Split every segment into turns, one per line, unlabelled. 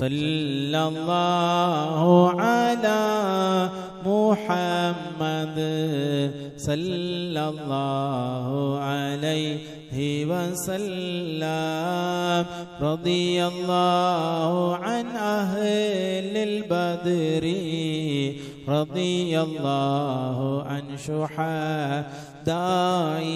സല്ലല്ലാഹു അലാ മുഹമ്മദ് സല്ലല്ലാഹു അലൈഹി വസല്ലം. റളിയല്ലാഹു അൻ അഹ്ലിൽ ബദ്രി റളിയല്ലാഹു അൻ ശുഹദാഇ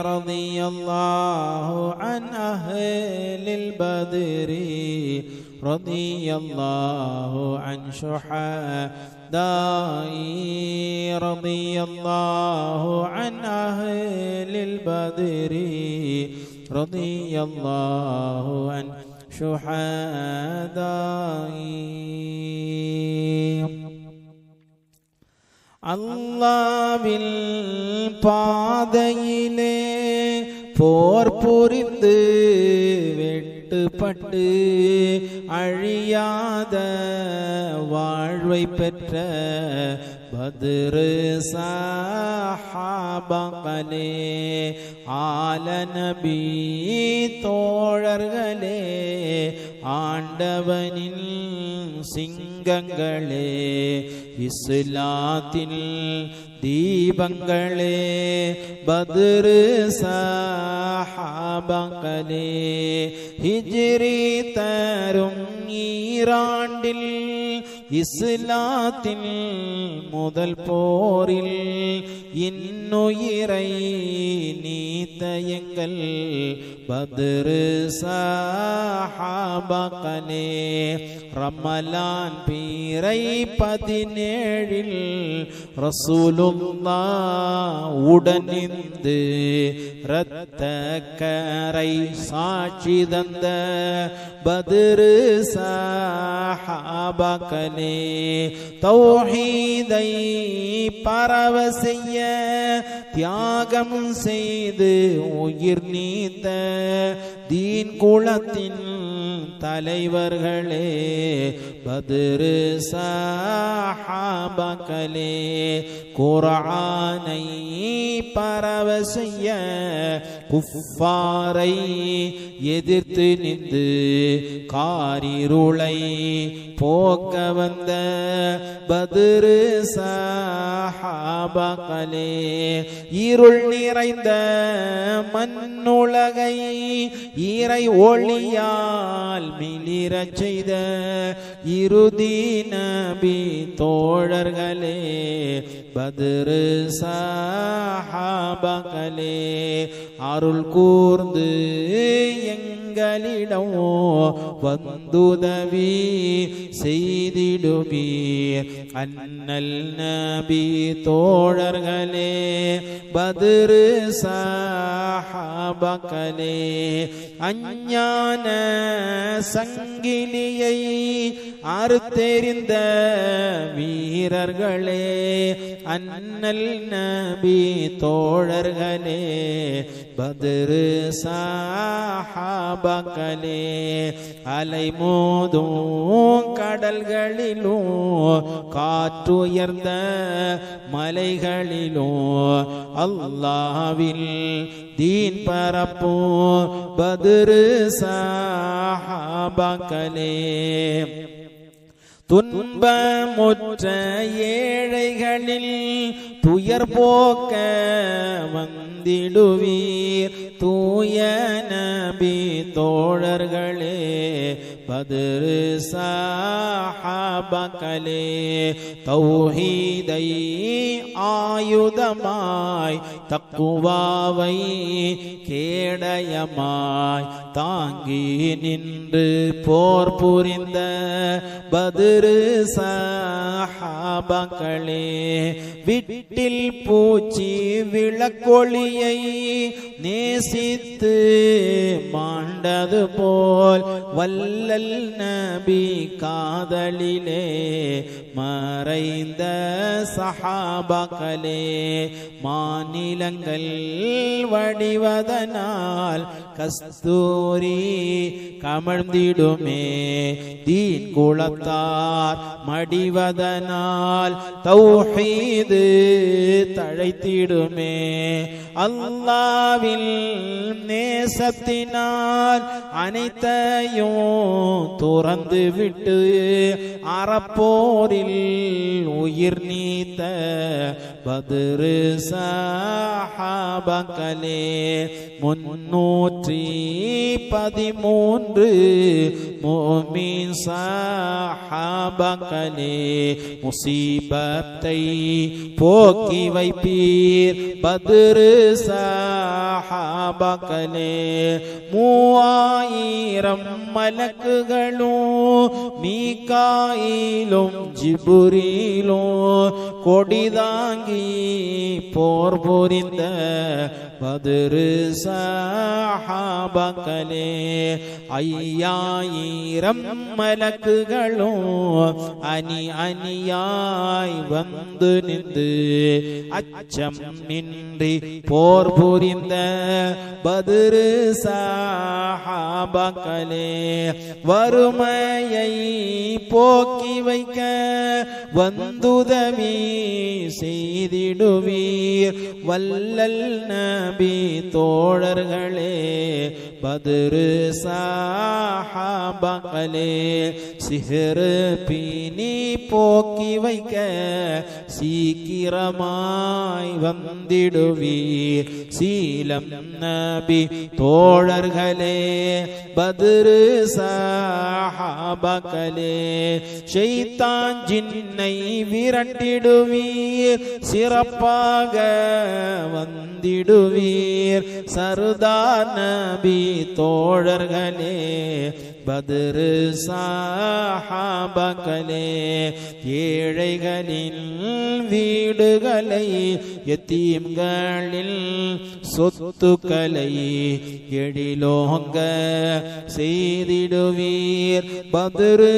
റളിയല്ലാഹു അൻ അഹ്ലിൽ ബദ്രി റളിയല്ലാഹു അൻ ശുഹദാഇ റളിയല്ലാഹു അൻ അഹ്ലിൽ ബദ്രി റളിയല്ലാഹു അൻ ശുഹദാഇ. അല്ലാഹ്വിൻ പാതയിലെ പോർ പുരിந்து வெட்டுப்பட்டு அழியாத வாழ்வை பெற்ற பத்ரு சஹாபாக்களே, ஆலநபி தோழர்களே, ஆண்டவனின் சிங்கங்களே, இஸ்லாத்தின் தீபங்களே, பத்ரு சஹாபாக்களே, ஹிஜ்ரி தரும் ஈராண்டில் இஸ்லாத்தின் முதல் போரில் இன்னுயிரை நீத்த எங்கள் பத்ரு சஹாபாக்களே, ரமலான் பீரை 17 ரசூலுல்லாஹ் உடனிருந்து இரத்த கரை சாட்சி தந்த பத்ரு சஹாபாக்களே, தௌஹீதை பரவ செய்ய தியாகம் செய்து உயிர் நீத்த தீன் குலத்தின் தலைவர்களே, பத்ரு சஹாபாக்களே, குர்ஆனை பரவ செய்ய குஃபாரை எதிர்த்து நின்று காரிருளை போக்க வந்த பத்ரு சஹாபாக்களே, இருள் நிறைந்த மண்ணுலகை இறை ஒளியால் மிளிரச் செய்த இறுதி நபி தோழர்களே, பத்ரு சஹாபாக்களே, அருள் கூர்ந்து எங்களிடம் வந்துதவி செய்திடுவீர் அன்னல் நபி தோழர்களே, பத்ரு சஹாபாக்களே, அஞ்ஞான சங்கிலியை அறுத்தெறிந்த வீரர்களே, அன்னல் நபி தோழர்களே, பத்ரு சஹாபாக்களே, அலை மோதும் கடல்களிலும் காற்றுயர்ந்த மலைகளிலும் அல்லாஹ்வின் தீன் பரப்பும் பத்ரு சஹாபாக்களே, துன்பமுற்ற ஏழைகளில் துயர் போக்க வந்திடுவீர் தூய நபி தோழர்களே, பத்ரு சஹாபாக்களே, தௌஹீதை ஆயுதமாய் தக்குவாவை கேடயமாய் தாங்கி நின்று போர் புரிந்த பத்ரு சஹாபாக்களே, விட்டில் பூச்சி விளக்கொளியை நேசித்து மாண்டது போல் வல்லல் நபி காதலிலே மறைந்த சஹாபாக்களே, மாநிலங்கள் வடிவதனால் കസ്തൂരി കമഴ്ന്നിടുമേ ദീൻ കുളത്താർ മടിവദനാൽ തൗഹീദ് തഴൈത്തിടുമേ அல்லாவில் நேசத்தினால் அனைத்தையும் துறந்து விட்டு அறப்போரில் உயிர் நீத்த பத்ரு சஹாபாக்களே 313 முஃமின் சஹாபாக்களே முசீபத்தை போக்கி வைப்பீர் பத்ரு சஹாபாக்களே 3000 மலக்குகளும் மீகாயிலும் ஜிப்ரீலும் கொடிதாங்கி போர் புரிந்த பத்ரு சஹாபாக்களே 5000 மலக்குகளும் அணி அணியாய் வந்து நின்று அச்சம் நின்றி போர் புரிந்த பத்ரு சஹாபாக்களே வறுமையை போக்கி வைக்க வந்துதவி செய்திடுவீர் வல்லல் நபி தோழர்களே பத்ரு சஹாபாக்களே சிஹ்ர் பிணி போக்கி வைக்க சீக்கிரமாய் வந்திடுவீர் சீலம் நபி தோழர்களே பத்ரு சஹாபாக்களே ஷைத்தான் ஜின்னை விரட்டிடுவீர் சிறப்பாக வந்திடுவீர் சர்தார் நபி தோழர்களே பத்ரு சஹாபாக்களே ஏழைகளின் வீடுகளை யதீம்களில் சொத்துக்களை எழிலோங்க செய்திடுவீர் பத்ரு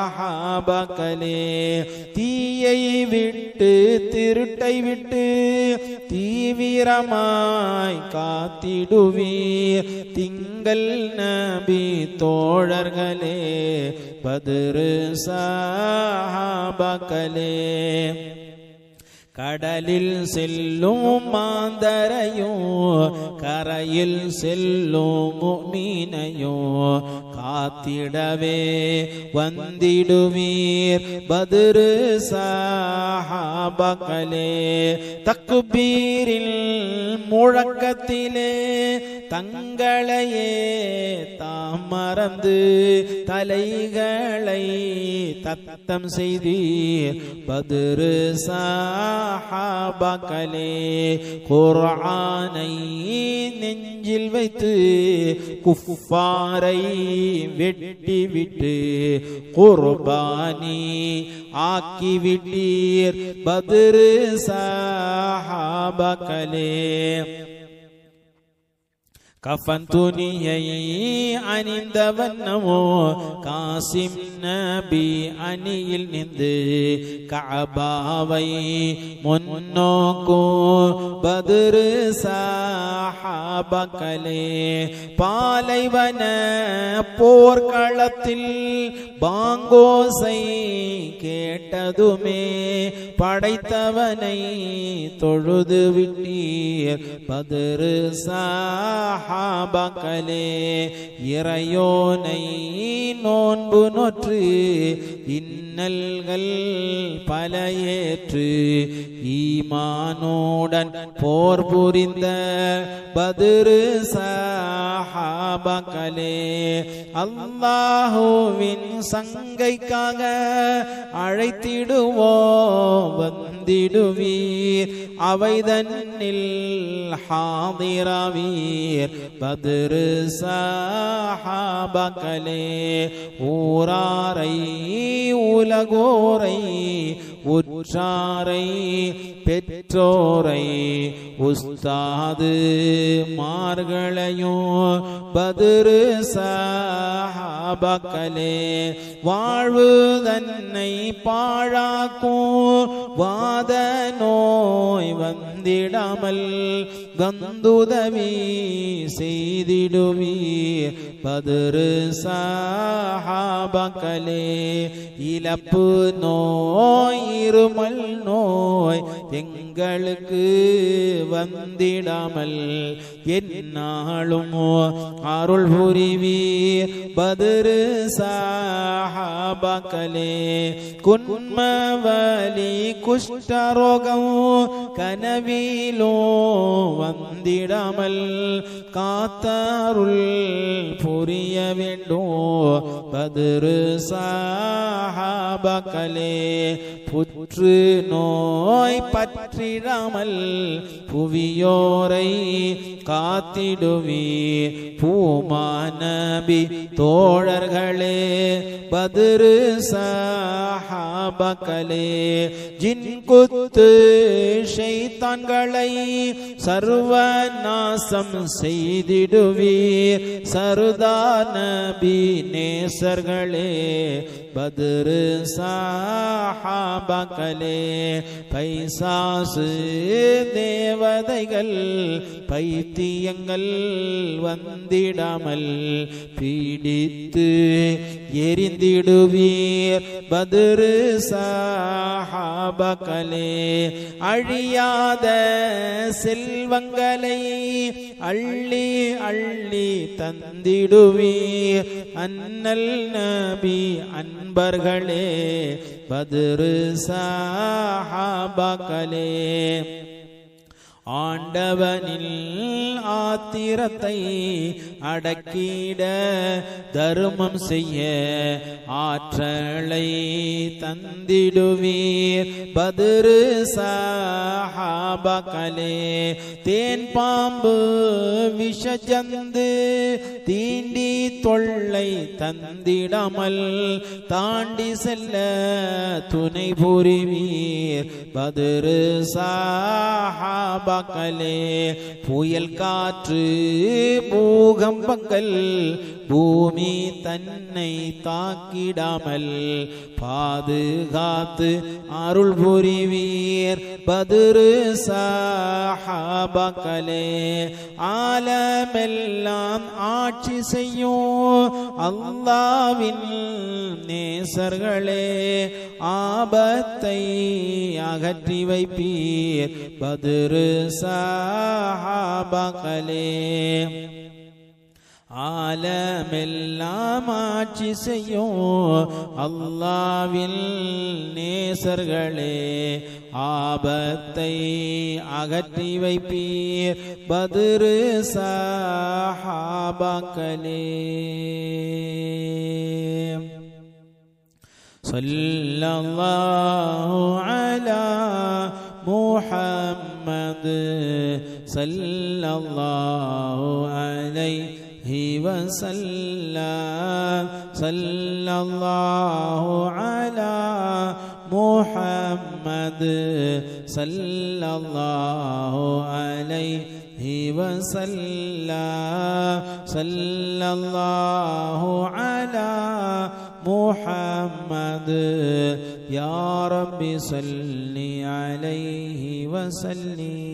சஹாபாக்களே தீயை விட்டு திருட்டை விட்டு தீவிரமாய் காத்திடுவீர் திங்கள் நபி தோழர்களே பத்ரு சஹாபாக்களே கடலில் செல்லும் மாந்தரையும் கரையில் செல்லும் முஃமினையும் காத்திடவே வந்திடுவீர் பத்ரு சஹாபாக்களே தக்பீரில் முழக்கத்திலே தங்களையே தாம் மறந்து தலைகளை தத்தம் செய்தீர் பத்ரு சஹாபாக்களே குர்ஆனை நெஞ்சில் வைத்து குஃபாரை வெட்டி விட்டு குர்பானி ஆக்கி விட்டீர் பத்ரு சஹாபாக்களே கஃபன் துணியை அணிந்த வண்ணமோ காசிம் நபி அணியில் நின்று கஅபாவை முன்னோக்கோ பத்ரு சஹாபாக்களே பாலைவன போர்க்களத்தில் பாங்கோசை கேட்டதுமே படைத்தவனை தொழுது விட்டீர் பத்ரு சஹாபாக்களே இறையோனை நோன்பு நோற்று இன்னல்கள் பல ஏற்று ஈமானுடன் போர் புரிந்த பத்ரு சஹாபாக்களே அல்லாஹுவின் சங்கைக்காக அழைத்திடுவோம் வந்திடுவீர் அவைதன்னில் ஹாதிராவீர் பத்ரு சஹாபாக்களே ஊராரை உலகோரை உற்றாரை பெற்றோரை உஸ்தாது மார்களையும் பத்ரு சஹாபாக்களே வாழ்வு தன்னை பாழாக்கும் வாத நோய் வந்திடாமல் வந்துதவி செய்திடுவீர் பத்ரு சஹாபாக்களே இழப்பு நோய் இருமல் நோய் எங்களுக்கு வந்திடாமல் எந்நாளும் அருள் புரிவீர் பத்ரு சஹாபாக்களே குன்மவலி குஷ்டரோகம் கனவிலோ வந்திடாமல் காத்தருள் புரிய வேண்டும் பத்ரு சஹாபாக்களே புற்று நோய் பற்றிடாமல் புவியோரை காத்திடுவீர் பூமாநபி தோழர்களே பத்ரு சஹாபாக்களே ஜின் குத்து ஷைத்தான்களை சர்வநாசம் செய்திடுவீர் சர்தார் நபி நேசர்களே பத்ரு சஹாபாக்களே பைசாசு தேவதைகள் பைத்தியங்கள் வந்திடாமல் பீடித்து எரிந்திடுவீர் பத்ரு சஹாபாக்களே அழியாத செல்வங்களை அள்ளி அள்ளி தந்திடுவீர் அன்னல் நபி அன்பர்களே பத்ரு சஹாபாக்களே ஆண்டவனில் ஆத்திரத்தை அடக்கிட தர்மம் செய்ய ஆற்றலை தந்திடுவீர் பத்ரு சஹாபாக்களே தேன் பாம்பு விஷஜந்து தீண்டி தொல்லை தந்திடாமல் தாண்டி செல்ல துணை புரிவீர் பத்ரு சஹாபாக்களே புயல் காற்று பூகம்பங்கள் பூமி தன்னை தாக்கிடாமல் பாதுகாத்து அருள் புரிவீர் பத்ரு சஹாபாக்களே ஆலமெல்லாம் ஆட்சி செய்யும் அல்லாஹ்வின் நேசர்களே ஆபத்தை அகற்றி வைப்பீர் பத்ரு சஹாபாக்களே ஆலமெல்லாம் ஆட்சி செய்யும் அல்லாஹ்வின் நேசர்களே ஆபத்தை அகற்றி வைப்பீர் பத்ரு சஹாபாக்களே ஸல்லல்லாஹு அலா முஹம்மத் ஸல்லல்லாஹு அலைஹி வஸல்லம் ஸல்லல்லாஹு அலா முஹம்மத் ஸல்லல்லாஹு அலைஹி வஸல்லம் ஸல்லல்லாஹு அலா முஹம்மத் யா ரப்பி ஸல்லி அலைஹி வஸல்லிம்.